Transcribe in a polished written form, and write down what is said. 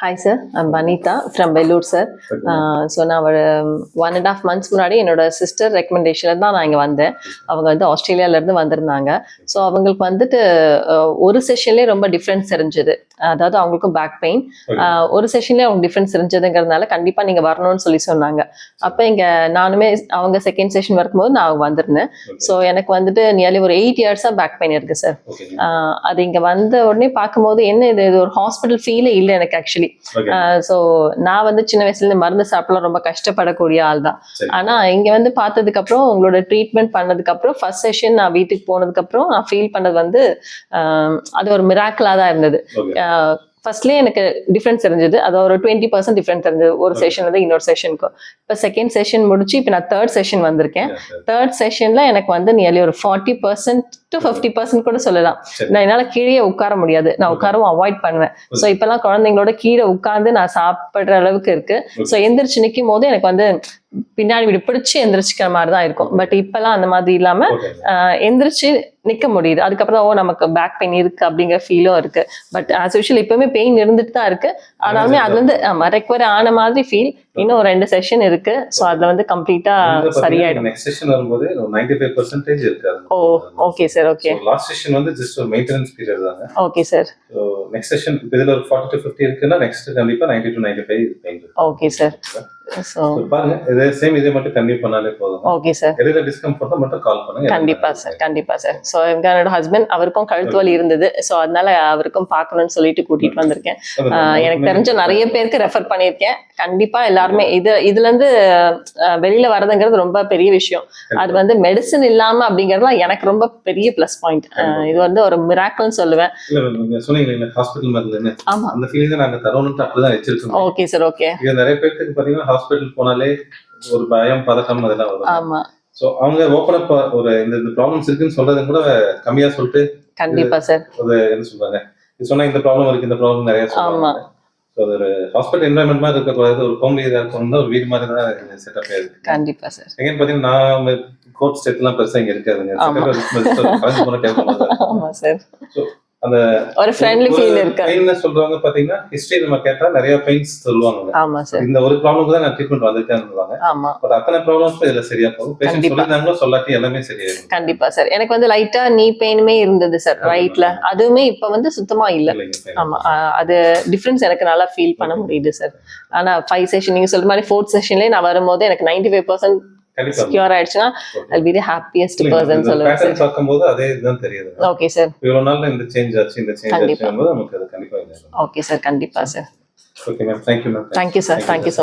Hi sir, I'm Vanitha from Vellore sir. So நான் ஒரு 1.5 months முன்னாடி என்னோட சிஸ்டர் ரெக்கமெண்டேஷனில் தான் நான் இங்கே வந்தேன். அவங்க வந்து ஆஸ்திரேலியாவிலேருந்து வந்திருந்தாங்க. ஸோ அவங்களுக்கு வந்துட்டு ஒரு செஷன்லேயே ரொம்ப டிஃப்ரென்ஸ் தெரிஞ்சுது. அதாவது அவங்களுக்கும் பேக் பெயின், ஒரு செஷன்லேயே அவங்க டிஃப்ரென்ஸ் தெரிஞ்சதுங்கிறதுனால கண்டிப்பாக நீங்கள் வரணும்னு சொல்லி சொன்னாங்க. அப்போ இங்கே நானுமே அவங்க செகண்ட் செஷன் வரும்போது நான் வந்திருந்தேன். ஸோ எனக்கு வந்துட்டு நியர்லி ஒரு 8 years பேக் பெயின் இருக்குது சார். அது இங்கே வந்த உடனே பார்க்கும்போது என்ன இது ஒரு ஹாஸ்பிட்டல் ஃபீலே இல்லை எனக்கு ஆக்சுவலி. ஸோ நான் வந்து சின்ன வயசுல இருந்து மருந்து சாப்பிடலாம் ரொம்ப கஷ்டப்படக்கூடிய ஆள் தான். ஆனா இங்க வந்து பார்த்ததுக்கு அப்புறம் உங்களோட ட்ரீட்மெண்ட் பண்ணதுக்கு அப்புறம் ஃபர்ஸ்ட் செஷன் நான் வீட்டுக்கு போனதுக்கு அப்புறம் நான் ஃபீல் பண்ணது வந்து அது ஒரு மிராக்கிளா தான் இருந்தது. ஃபர்ஸ்ட்லேயே எனக்கு டிஃப்ரென்ஸ் தெரிஞ்சது. அது ஒரு 20% டிஃப்ரென்ஸ் தெரிஞ்சது ஒரு செஷன் வந்து இன்னொரு செஷனுக்கு. இப்போ செகண்ட் செஷன் முடிச்சு இப்போ நான் தேர்ட் செஷன் வந்திருக்கேன். தேர்ட் செஷன்ல எனக்கு வந்து நியர்லி ஒரு 40% to 50% கூட சொல்லலாம். நான் என்னால் கீழே உட்கார முடியாது, நான் உட்காரவும் அவாய்ட் பண்ணுவேன். ஸோ இப்பெல்லாம் குழந்தைங்களோட கீழே உட்கார்ந்து நான் சாப்பிட்ற அளவுக்கு இருக்கு. ஸோ எந்திரிச்சு நிற்கும் போது எனக்கு வந்து பின்னாடி இப்படி பிடிச்சி எந்திரிச்சிக்கிற மாதிரி தான் இருக்கும். பட் இப்பெல்லாம் அந்த மாதிரி இல்லாம எந்திரிச்சு நிக்க முடியுது. அதுக்கப்புறம் நமக்கு பேக் பெயின் இருக்கு அப்படிங்கிற ஃபீலும் இருக்கு. பட் ஆஸ் யூஷுவல் இப்பவுமே பெயின் இருந்துட்டு தான் இருக்கு. ஆனாலுமே அதுல இருந்து ரெக்கவர் ஆன மாதிரி ஃபீல். இன்னும் 2 செஷன் இருக்கு. ஸோ அதுல வந்து கம்ப்ளீட்டா சரியாயிடும். நெக்ஸ்ட் செஷன் வரும்போது 95% இருக்கு. Oh okay sir. Okay, last session வந்து ஜஸ்ட் ஒரு மெயின்டனன்ஸ் பீரியட் தாங்க. Okay sir. So next session இதுல ஒரு 40 to 50 இருக்குன்னா நெக்ஸ்ட் கண்டிப்பா 90 to 95 pain. Okay sir. So பாருங்க, இதே மட்டும் கண்டிப்பா பண்ணாலே போதும். Okay sir. எதுல டிஸ்கம்ஃபர்ட்டா மட்டும் கால் பண்ணுங்க. கண்டிப்பா சார், கண்டிப்பா சார். ஸோ என்னோட ஹஸ்பண்ட் அவருக்கும் கழுத்து வலி இருந்தது. ஸோ அதனால அவருக்கும் பார்க்கணும்னு சொல்லிட்டு கூட்டிட்டு வந்திருக்கேன். எனக்கு தெரிஞ்ச நிறைய பேருக்கு ரெஃபர் பண்ணியிருக்கேன். கண்டிப்பா எல்லாருமே இதுல இருந்து வெளியில வரதுங்கிறது ரொம்ப பெரிய விஷயம். அது வந்து மெடிசன் இல்லாம அப்படிங்கறதுலாம் எனக்கு ரொம்ப பெரிய பிளஸ் பாயிண்ட். இது வந்து ஒரு மிராக்கிள்னு சொல்லுவேன். சொன்னீங்க ஹாஸ்பிட்டல் மருந்து. ஆமா, அந்த ஃபீலிங் நாங்க தரோன்னு அப்படிதான் வச்சிருக்கோம். Okay sir. ஓகே, இது நிறைய பேருக்கு பாத்தீங்கன்னா ஹாஸ்பிட்டல் போனாலே ஒரு பயம், பதட்டம் அதெல்லாம் வரும். ஆமா. சோ அவங்க ஓபன் அப் ஒரு இந்த ப்ராப்ளம்ஸ் இருக்குன்னு சொல்றது கூட கம்மியா சொல்லிட்டு கண்டிப்பா சார் ஒரு என்ன சொல்றாங்க, இது சொன்னா இந்த ப்ராப்ளம் இருக்கு, இந்த ப்ராப்ளம் நிறைய சொல்றாங்க. சோ ஒரு ஹாஸ்பிட்டல் என்வைரன்மெண்ட் மாதிரி இருக்க கூடாது, ஒரு ஹோம் ஏரியா இருக்கணும், ஒரு வீடு மாதிரி தான் செட்டப் ஆயிருக்கு. கண்டிப்பா சார். எங்க பாத்தீங்கன்னா நான் கோட் ஸ்டேட்லாம் பெருசா இங்க இருக்காதுங்க. ஆமா சார். சோ அந்த ஒரு ஃப்ரெண்ட்லி ஃபீல் இருக்கு. பெயின் சொல்றவங்க பாத்தீங்கன்னா ஹிஸ்டரி நம்ம கேட்டா நிறைய பெயின்ஸ் சொல்லுவாங்க. ஆமா சார். இந்த ஒரு ப்ராப்ளம்க்கு தான் நான் ட்ரீட்மெண்ட் வந்திருக்கேன்னுவாங்க. ஆமா. பட் அத்தனை ப்ராப்ளம்ஸ் இதுல சரியா போகும். பேஷண்ட் சொல்லிருந்தாங்களோ சொல்லாட்டி எல்லாமே சரியாயிடும். கண்டிப்பா சார். எனக்கு வந்து லைட்டா நீ பெயினுமே இருந்தது சார் ரைட்ல. அதுவுமே இப்ப வந்து சுத்தமா இல்ல. ஆமா, அது டிஃபரன்ஸ் எனக்கு நல்லா ஃபீல் பண்ண முடியுது சார். ஆனா 5 செஷன் நீங்க சொல்ற மாதிரி 4th செஷன்லயே நான் வரும்போது எனக்கு 95% கியூர் ஆயிடுச்சுன்னா I'll be the happiest person சொல்லுவேன் சார். பாக்கும்போது அதே இதுதான் தெரியுது. Okay sir. இவ்வளவு நாள்ல இந்த சேஞ்ச் ஆச்சு நமக்கு அது கண்டிப்பா. ஓகே சார், கண்டிப்பா sir. Okay ma'am, thank you ma'am. Thank you sir. Thank you.